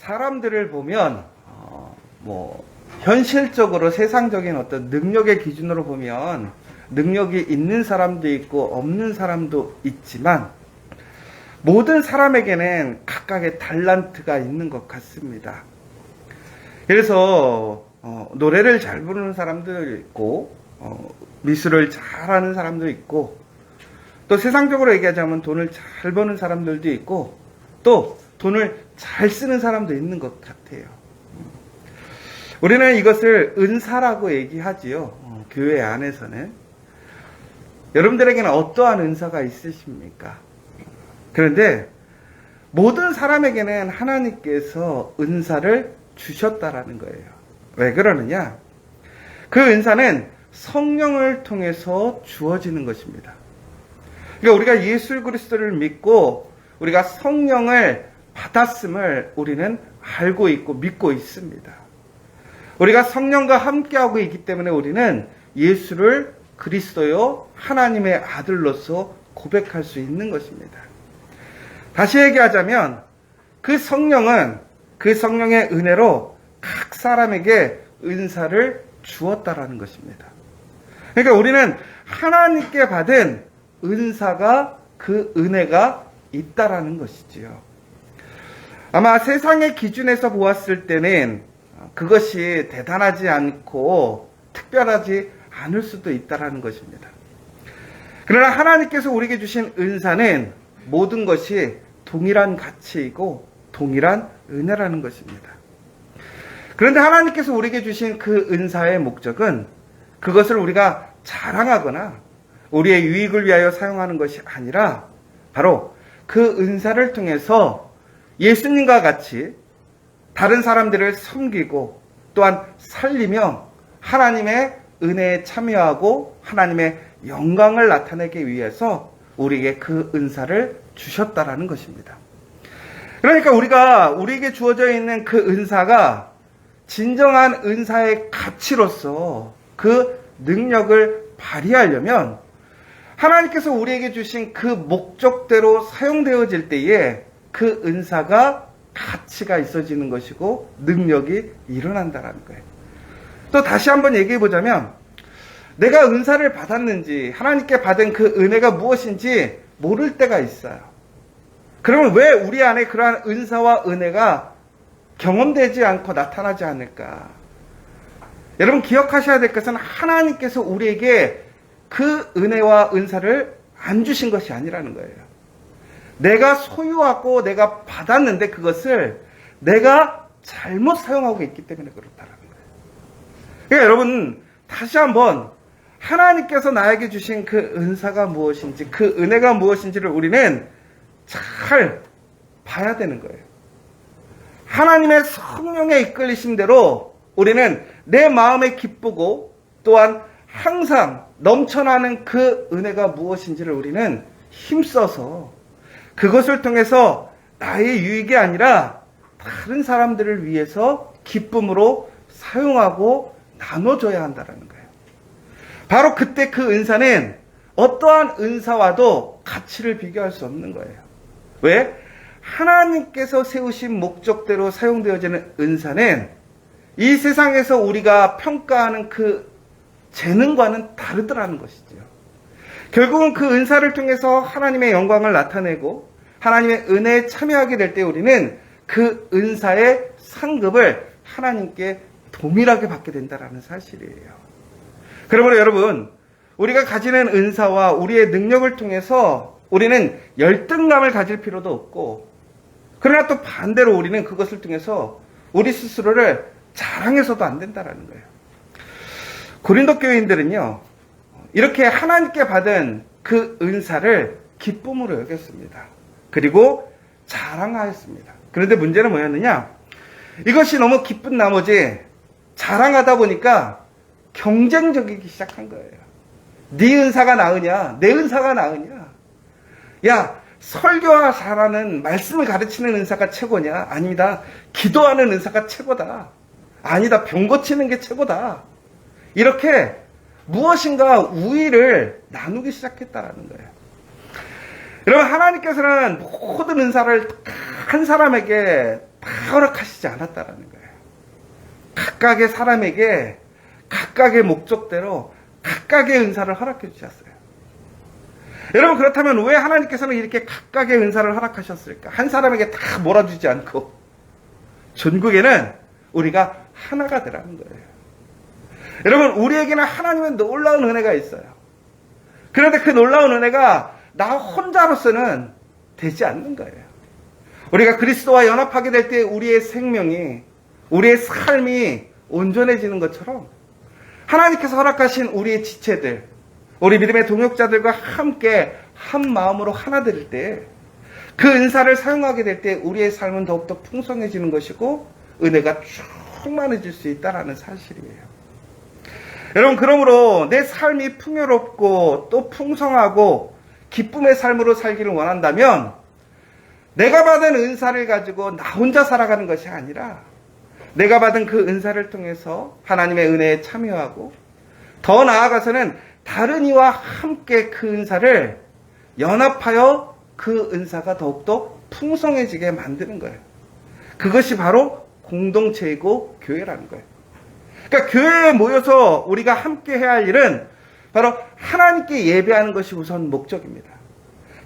사람들을 보면 현실적으로 세상적인 어떤 능력의 기준으로 보면 능력이 있는 사람도 있고 없는 사람도 있지만 모든 사람에게는 각각의 달란트가 있는 것 같습니다. 그래서 노래를 잘 부르는 사람도 있고 미술을 잘하는 사람도 있고 또 세상적으로 얘기하자면 돈을 잘 버는 사람들도 있고 또 돈을 잘 쓰는 사람도 있는 것 같아요. 우리는 이것을 은사라고 얘기하지요. 교회 안에서는. 여러분들에게는 어떠한 은사가 있으십니까? 그런데 모든 사람에게는 하나님께서 은사를 주셨다라는 거예요. 왜 그러느냐? 그 은사는 성령을 통해서 주어지는 것입니다. 그러니까 우리가 예수 그리스도를 믿고 우리가 성령을 받았음을 우리는 알고 있고 믿고 있습니다. 우리가 성령과 함께하고 있기 때문에 우리는 예수를 그리스도요 하나님의 아들로서 고백할 수 있는 것입니다. 다시 얘기하자면 그 성령은 그 성령의 은혜로 각 사람에게 은사를 주었다라는 것입니다. 그러니까 우리는 하나님께 받은 은사가 그 은혜가 있다라는 것이지요. 아마 세상의 기준에서 보았을 때는 그것이 대단하지 않고 특별하지 않을 수도 있다라는 것입니다. 그러나 하나님께서 우리에게 주신 은사는 모든 것이 동일한 가치이고 동일한 은혜라는 것입니다. 그런데 하나님께서 우리에게 주신 그 은사의 목적은 그것을 우리가 자랑하거나 우리의 유익을 위하여 사용하는 것이 아니라 바로 그 은사를 통해서 예수님과 같이 다른 사람들을 섬기고 또한 살리며 하나님의 은혜에 참여하고 하나님의 영광을 나타내기 위해서 우리에게 그 은사를 주셨다라는 것입니다. 그러니까 우리에게 주어져 있는 그 은사가 진정한 은사의 가치로서 그 능력을 발휘하려면 하나님께서 우리에게 주신 그 목적대로 사용되어질 때에 그 은사가 가치가 있어지는 것이고 능력이 일어난다는 거예요. 또 다시 한번 얘기해 보자면 내가 은사를 받았는지 하나님께 받은 그 은혜가 무엇인지 모를 때가 있어요. 그러면 왜 우리 안에 그러한 은사와 은혜가 경험되지 않고 나타나지 않을까? 여러분 기억하셔야 될 것은 하나님께서 우리에게 그 은혜와 은사를 안 주신 것이 아니라는 거예요. 내가 소유하고 내가 받았는데 그것을 내가 잘못 사용하고 있기 때문에 그렇다라는 거예요. 그러니까 여러분 다시 한번 하나님께서 나에게 주신 그 은사가 무엇인지 그 은혜가 무엇인지를 우리는 잘 봐야 되는 거예요. 하나님의 성령의 이끌리심대로 우리는 내 마음에 기쁘고 또한 항상 넘쳐나는 그 은혜가 무엇인지를 우리는 힘써서 그것을 통해서 나의 유익이 아니라 다른 사람들을 위해서 기쁨으로 사용하고 나눠줘야 한다는 거예요. 바로 그때 그 은사는 어떠한 은사와도 가치를 비교할 수 없는 거예요. 왜? 하나님께서 세우신 목적대로 사용되어지는 은사는 이 세상에서 우리가 평가하는 그 재능과는 다르더라는 것이죠. 결국은 그 은사를 통해서 하나님의 영광을 나타내고 하나님의 은혜에 참여하게 될 때 우리는 그 은사의 상급을 하나님께 동일하게 받게 된다는 사실이에요. 그러므로 여러분, 우리가 가지는 은사와 우리의 능력을 통해서 우리는 열등감을 가질 필요도 없고, 그러나 또 반대로 우리는 그것을 통해서 우리 스스로를 자랑해서도 안 된다는 거예요. 고린도 교인들은요, 이렇게 하나님께 받은 그 은사를 기쁨으로 여겼습니다. 그리고 자랑하였습니다. 그런데 문제는 뭐였느냐? 이것이 너무 기쁜 나머지 자랑하다 보니까 경쟁적이기 시작한 거예요. 네 은사가 나으냐? 내 은사가 나으냐? 야, 설교와 잘하는 말씀을 가르치는 은사가 최고냐? 아니다. 기도하는 은사가 최고다. 아니다. 병 고치는 게 최고다. 이렇게 무엇인가 우위를 나누기 시작했다라는 거예요. 여러분, 하나님께서는 모든 은사를 한 사람에게 다 허락하시지 않았다라는 거예요. 각각의 사람에게 각각의 목적대로 각각의 은사를 허락해 주셨어요. 여러분, 그렇다면 왜 하나님께서는 이렇게 각각의 은사를 허락하셨을까? 한 사람에게 다 몰아주지 않고 전국에는 우리가 하나가 되라는 거예요. 여러분, 우리에게는 하나님의 놀라운 은혜가 있어요. 그런데 그 놀라운 은혜가 나 혼자로서는 되지 않는 거예요. 우리가 그리스도와 연합하게 될 때 우리의 생명이, 우리의 삶이 온전해지는 것처럼 하나님께서 허락하신 우리의 지체들, 우리 믿음의 동역자들과 함께 한 마음으로 하나 될 때, 그 은사를 사용하게 될 때 우리의 삶은 더욱더 풍성해지는 것이고 은혜가 충만해질 수 있다는 사실이에요. 여러분, 그러므로 내 삶이 풍요롭고 또 풍성하고 기쁨의 삶으로 살기를 원한다면 내가 받은 은사를 가지고 나 혼자 살아가는 것이 아니라 내가 받은 그 은사를 통해서 하나님의 은혜에 참여하고 더 나아가서는 다른 이와 함께 그 은사를 연합하여 그 은사가 더욱더 풍성해지게 만드는 거예요. 그것이 바로 공동체이고 교회라는 거예요. 그러니까 교회에 모여서 우리가 함께 해야 할 일은 바로 하나님께 예배하는 것이 우선 목적입니다.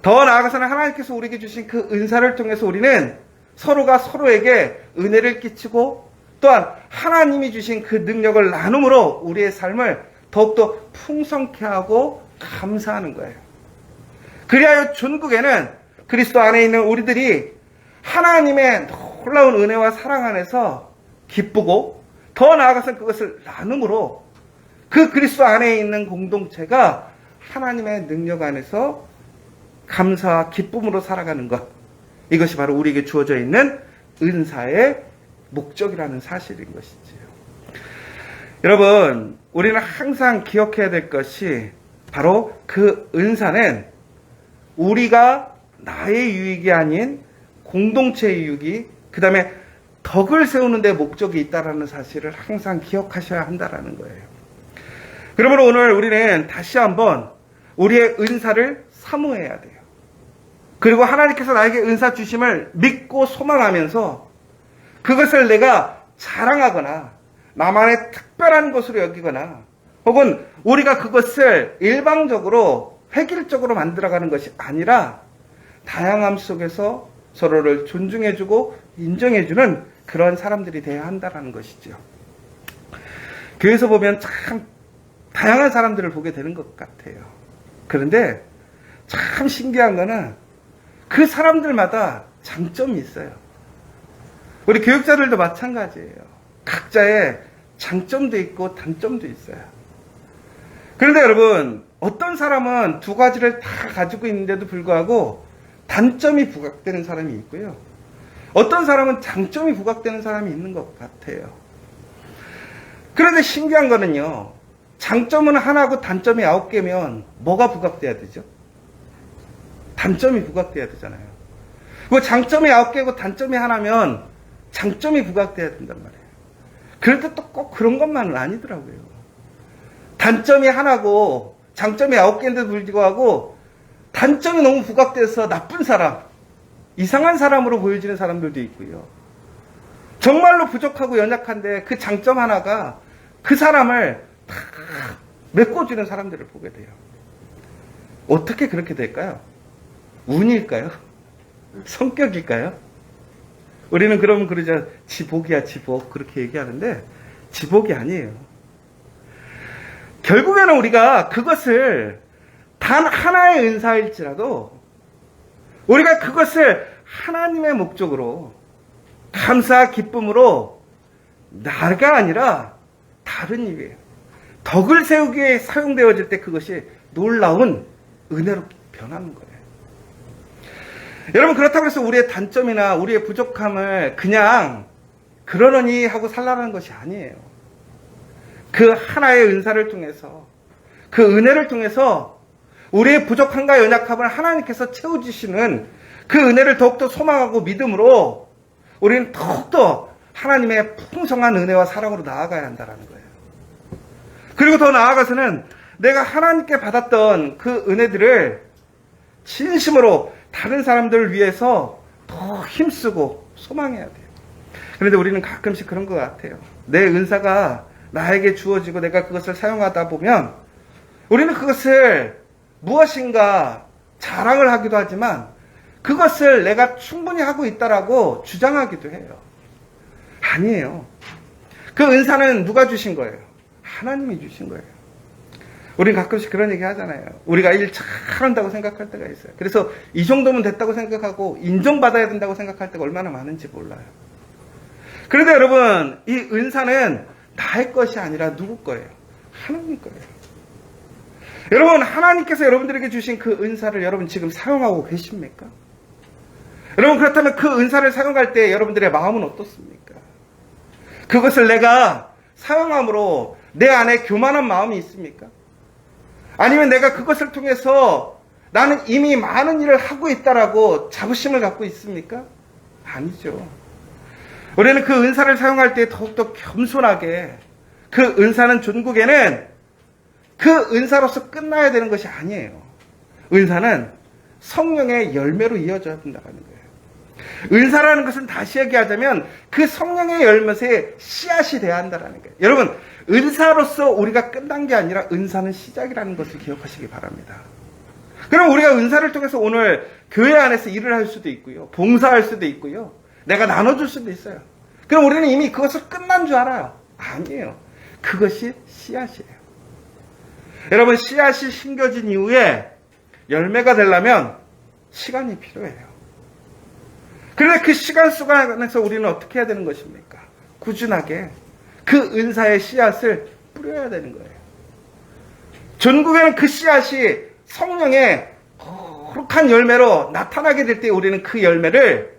더 나아가서는 하나님께서 우리에게 주신 그 은사를 통해서 우리는 서로가 서로에게 은혜를 끼치고 또한 하나님이 주신 그 능력을 나눔으로 우리의 삶을 더욱더 풍성케 하고 감사하는 거예요. 그리하여 전국에는 그리스도 안에 있는 우리들이 하나님의 놀라운 은혜와 사랑 안에서 기쁘고 더 나아가서 그것을 나눔으로 그 그리스도 안에 있는 공동체가 하나님의 능력 안에서 감사와 기쁨으로 살아가는 것, 이것이 바로 우리에게 주어져 있는 은사의 목적이라는 사실인 것이지요. 여러분, 우리는 항상 기억해야 될 것이 바로 그 은사는 우리가 나의 유익이 아닌 공동체의 유익이, 그 다음에 덕을 세우는 데 목적이 있다는 사실을 항상 기억하셔야 한다는 거예요. 그러므로 오늘 우리는 다시 한번 우리의 은사를 사모해야 돼요. 그리고 하나님께서 나에게 은사 주심을 믿고 소망하면서 그것을 내가 자랑하거나 나만의 특별한 것으로 여기거나 혹은 우리가 그것을 일방적으로 획일적으로 만들어가는 것이 아니라 다양함 속에서 서로를 존중해주고 인정해주는 그런 사람들이 되어야 한다는 것이죠. 교회에서 보면 참 다양한 사람들을 보게 되는 것 같아요. 그런데 참 신기한 거는 그 사람들마다 장점이 있어요. 우리 교육자들도 마찬가지예요. 각자의 장점도 있고 단점도 있어요. 그런데 여러분, 어떤 사람은 두 가지를 다 가지고 있는데도 불구하고 단점이 부각되는 사람이 있고요. 어떤 사람은 장점이 부각되는 사람이 있는 것 같아요. 그런데 신기한 거는요, 장점은 하나고 단점이 9개면 뭐가 부각돼야 되죠? 단점이 부각돼야 되잖아요. 그 장점이 9개고 단점이 하나면 장점이 부각돼야 된단 말이에요. 그런데 또 꼭 그런 것만은 아니더라고요. 단점이 하나고 장점이 9개인데도 불구하고 단점이 너무 부각돼서 나쁜 사람, 이상한 사람으로 보여지는 사람들도 있고요. 정말로 부족하고 연약한데 그 장점 하나가 그 사람을 다 메꿔주는 사람들을 보게 돼요. 어떻게 그렇게 될까요? 운일까요? 성격일까요? 우리는 그러면 그러죠. 지복이야, 지복. 그렇게 얘기하는데 지복이 아니에요. 결국에는 우리가 그것을 단 하나의 은사일지라도 우리가 그것을 하나님의 목적으로 감사와 기쁨으로 나가 아니라 다른 일이에요. 덕을 세우기 위해 사용되어질 때 그것이 놀라운 은혜로 변하는 거예요. 여러분, 그렇다고 해서 우리의 단점이나 우리의 부족함을 그냥 그러려니 하고 살라는 것이 아니에요. 그 하나의 은사를 통해서, 그 은혜를 통해서 우리의 부족함과 연약함을 하나님께서 채워주시는 그 은혜를 더욱더 소망하고 믿음으로 우리는 더욱더 하나님의 풍성한 은혜와 사랑으로 나아가야 한다는 거예요. 그리고 더 나아가서는 내가 하나님께 받았던 그 은혜들을 진심으로 다른 사람들을 위해서 더 힘쓰고 소망해야 돼요. 그런데 우리는 가끔씩 그런 것 같아요. 내 은사가 나에게 주어지고 내가 그것을 사용하다 보면 우리는 그것을 무엇인가 자랑을 하기도 하지만 그것을 내가 충분히 하고 있다라고 주장하기도 해요. 아니에요. 그 은사는 누가 주신 거예요? 하나님이 주신 거예요. 우린 가끔씩 그런 얘기 하잖아요. 우리가 일 잘한다고 생각할 때가 있어요. 그래서 이 정도면 됐다고 생각하고 인정받아야 된다고 생각할 때가 얼마나 많은지 몰라요. 그런데 여러분, 이 은사는 나의 것이 아니라 누구 거예요? 하나님 거예요. 여러분, 하나님께서 여러분들에게 주신 그 은사를 여러분 지금 사용하고 계십니까? 여러분, 그렇다면 그 은사를 사용할 때 여러분들의 마음은 어떻습니까? 그것을 내가 사용함으로 내 안에 교만한 마음이 있습니까? 아니면 내가 그것을 통해서 나는 이미 많은 일을 하고 있다라고 자부심을 갖고 있습니까? 아니죠. 우리는 그 은사를 사용할 때 더욱더 겸손하게, 그 은사는 전국에는 그 은사로서 끝나야 되는 것이 아니에요. 은사는 성령의 열매로 이어져야 된다는 거예요. 은사라는 것은 다시 얘기하자면 그 성령의 열매의 씨앗이 돼야 한다는 거예요. 여러분, 은사로서 우리가 끝난 게 아니라 은사는 시작이라는 것을 기억하시기 바랍니다. 그럼 우리가 은사를 통해서 오늘 교회 안에서 일을 할 수도 있고요. 봉사할 수도 있고요. 내가 나눠줄 수도 있어요. 그럼 우리는 이미 그것을 끝난 줄 알아요. 아니에요. 그것이 씨앗이에요. 여러분, 씨앗이 심겨진 이후에 열매가 되려면 시간이 필요해요. 그런데 그 시간 속에서 우리는 어떻게 해야 되는 것입니까? 꾸준하게 그 은사의 씨앗을 뿌려야 되는 거예요. 전국에는 그 씨앗이 성령의 거룩한 열매로 나타나게 될 때 우리는 그 열매를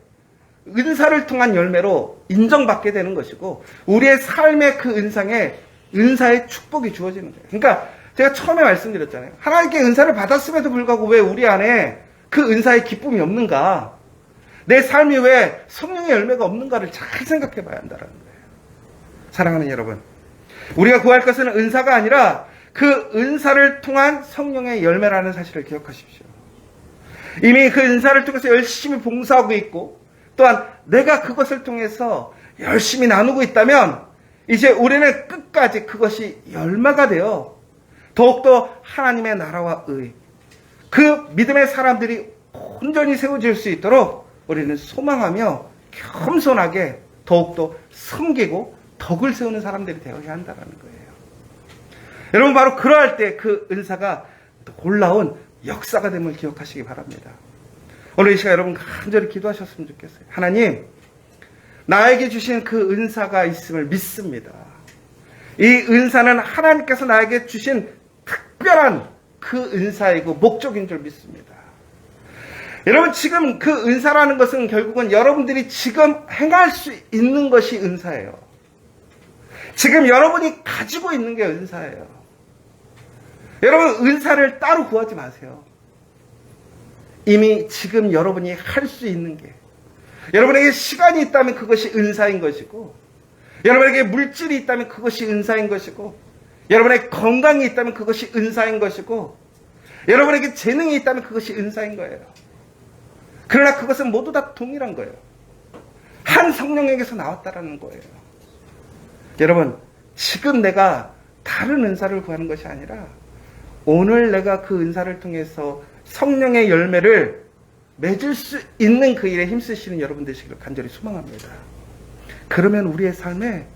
은사를 통한 열매로 인정받게 되는 것이고 우리의 삶의 그 은사의 축복이 주어지는 거예요. 그러니까 제가 처음에 말씀드렸잖아요. 하나님께 은사를 받았음에도 불구하고 왜 우리 안에 그 은사의 기쁨이 없는가? 내 삶이 왜 성령의 열매가 없는가를 잘 생각해 봐야 한다는 거예요. 사랑하는 여러분, 우리가 구할 것은 은사가 아니라 그 은사를 통한 성령의 열매라는 사실을 기억하십시오. 이미 그 은사를 통해서 열심히 봉사하고 있고 또한 내가 그것을 통해서 열심히 나누고 있다면 이제 우리는 끝까지 그것이 열매가 되어 더욱더 하나님의 나라와 의, 그 믿음의 사람들이 온전히 세워질 수 있도록 우리는 소망하며 겸손하게 더욱더 섬기고 덕을 세우는 사람들이 되어야 한다는 거예요. 여러분, 바로 그러할 때 그 은사가 놀라운 역사가 됨을 기억하시기 바랍니다. 오늘 이 시간 여러분 간절히 기도하셨으면 좋겠어요. 하나님, 나에게 주신 그 은사가 있음을 믿습니다. 이 은사는 하나님께서 나에게 주신 특별한 그 은사이고 목적인 줄 믿습니다. 여러분, 지금 그 은사라는 것은 결국은 여러분들이 지금 행할 수 있는 것이 은사예요. 지금 여러분이 가지고 있는 게 은사예요. 여러분, 은사를 따로 구하지 마세요. 이미 지금 여러분이 할 수 있는 게, 여러분에게 시간이 있다면 그것이 은사인 것이고, 여러분에게 물질이 있다면 그것이 은사인 것이고, 여러분의 건강이 있다면 그것이 은사인 것이고, 여러분에게 재능이 있다면 그것이 은사인 거예요. 그러나 그것은 모두 다 동일한 거예요. 한 성령에게서 나왔다라는 거예요. 여러분, 지금 내가 다른 은사를 구하는 것이 아니라 오늘 내가 그 은사를 통해서 성령의 열매를 맺을 수 있는 그 일에 힘쓰시는 여러분 되시기를 간절히 소망합니다. 그러면 우리의 삶에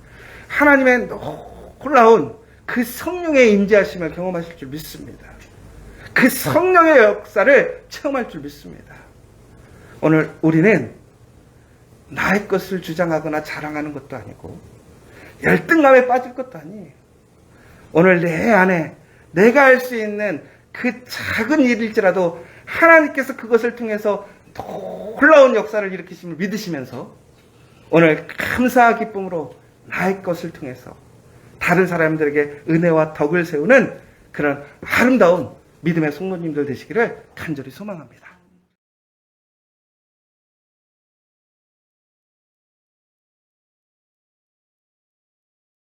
하나님의 놀라운 그 성령의 임재하심을 경험하실 줄 믿습니다. 그 성령의 역사를 체험할 줄 믿습니다. 오늘 우리는 나의 것을 주장하거나 자랑하는 것도 아니고 열등감에 빠질 것도 아니에요. 오늘 내 안에 내가 할 수 있는 그 작은 일일지라도 하나님께서 그것을 통해서 놀라운 역사를 일으키심을 믿으시면서 오늘 감사와 기쁨으로 나의 것을 통해서 다른 사람들에게 은혜와 덕을 세우는 그런 아름다운 믿음의 성도님들 되시기를 간절히 소망합니다.